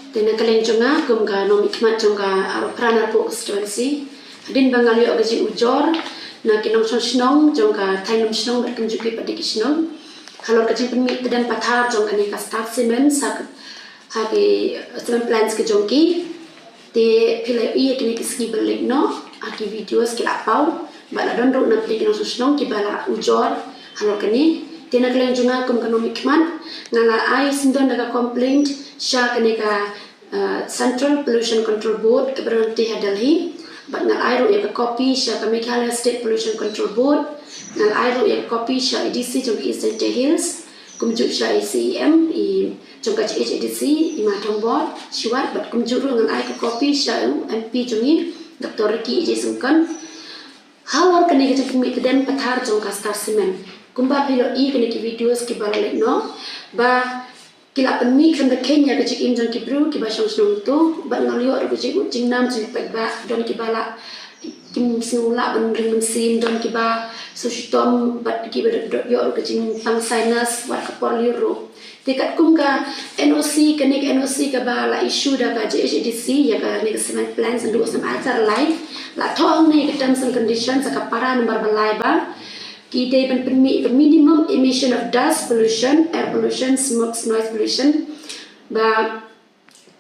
Tena kalian jonga gumga nomi kmat jonga aro prana po constituency. Din bangali ogaji ujor na kinong snong jonga tainom snong dak kunjuki padik snong. Kalau kacing permit dan pathar jonga ni ka staff semen sak hagi semen plans ke jongki. Te pilai iya kini kiski balik no aki videos kila pau bala don ro na plik kinong snong ki bala ujor kalau kini tena kalian jonga gumga nomi kmat ngala ai sindon daga complaint sya kini ka Central Pollution Control Board ke Berhenti Delhi, but ngal airo ya ke copy sya ke Meghalaya State Pollution Control Board, ngal airo ya ke copy sya EDC jong Eastern Hills, kumjuk sya ECEM i jong ka HEDC i Matong Board, siwat but kumjuk ru ngal ai ke copy sya MP jong i Dr. Ricky J Sungkan. Halor kene ke jong mi kedem pathar jong ka Star Cement. Kumba pilo i kene ki videos ki balalik no ba kila penmi kan Kenya ke cik im jong ki bru ki basong snong tu ba ngalio ro cik cing nam cik pa ba don ki bala kim sinula ban ring sim don ki ba so shitom ba ki ba yo ro cing tang sinus wat ka por liru tikat kum ka NOC ke nik NOC ka ba la issue da ka JHDC ya ka nik cement plans ndu sam acar live la thong ni ke terms and conditions ka para number balai ba kita akan permit the minimum emission of dust pollution, air pollution, smoke, noise pollution. Ba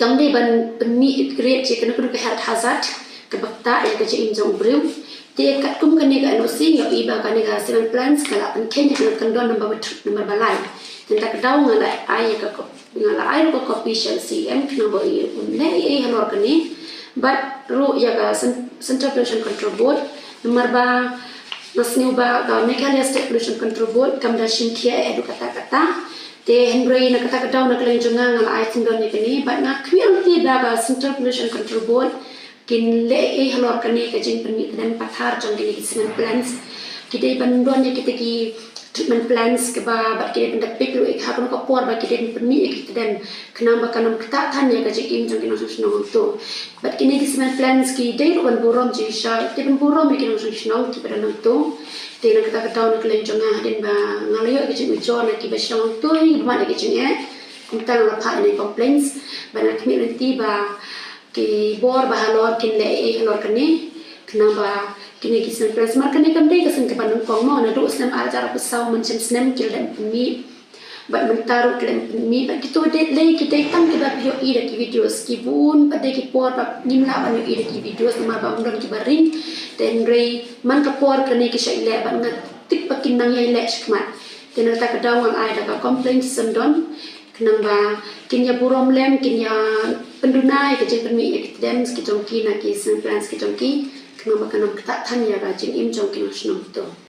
kami ban permit create je kena ke health hazard ke bakta ya ke je injong brew. Te kat kum kene ke NOC yo iba kene ke cement plants kala pen Kenya kena kendon number balai. Tenta kedau ngala ai ke ngala ai ko copy shell CM kena bo i ne ai halor kene. But ru ya ke Central Pollution Control Board nomor ba Nasni ba ka Meghalaya State Pollution Control Board kam da shintia edu kata-kata te henry na kata-kata na kalen jonga ngal ai tindon ni kini but na kwil ti da ba Central Pollution Control Board kin le e halor kani ka jing permit dan pathar jong kini cement plants kita bandon ni kita ki treatment plans ke ba kita pendak piklu ek ha ko por ba kita permit kita dan kenang ba kanam kata than ya ka jing jong kini susno to but kini cement plans ki dei ro ban burom ji sha te ban burom ki no susno ti pada to te na kata kata na klen jonga den ba ngalayo ki jing ujo na ki ba shong to hi ba na ki jing kumtang la pha ni complaints ba na community ba ki bor ba halor kin le e halor kani kenang ba kini kisah plasma kini kami kesan kepada kong mau nado senam ajar pesau mencem senam kilam pemi, bat mentaruh kilam pemi, bat kita lagi kita tang kita video ida ki videos kibun, pada kipor bat nimla banyu ida ki videos nama bangun kibaring, dan rei man kapor kini kisah ile bat ngatik pakin nang yang ile skmat, dan rata kedawangan ada ka komplain sendon, kenang ba kinya burom lem kinya pendunai kerja pemi kita dems kita jongki nak kisah plans kita jongki. Kenapa kena ketak tanya rajin im jong kena senang tu.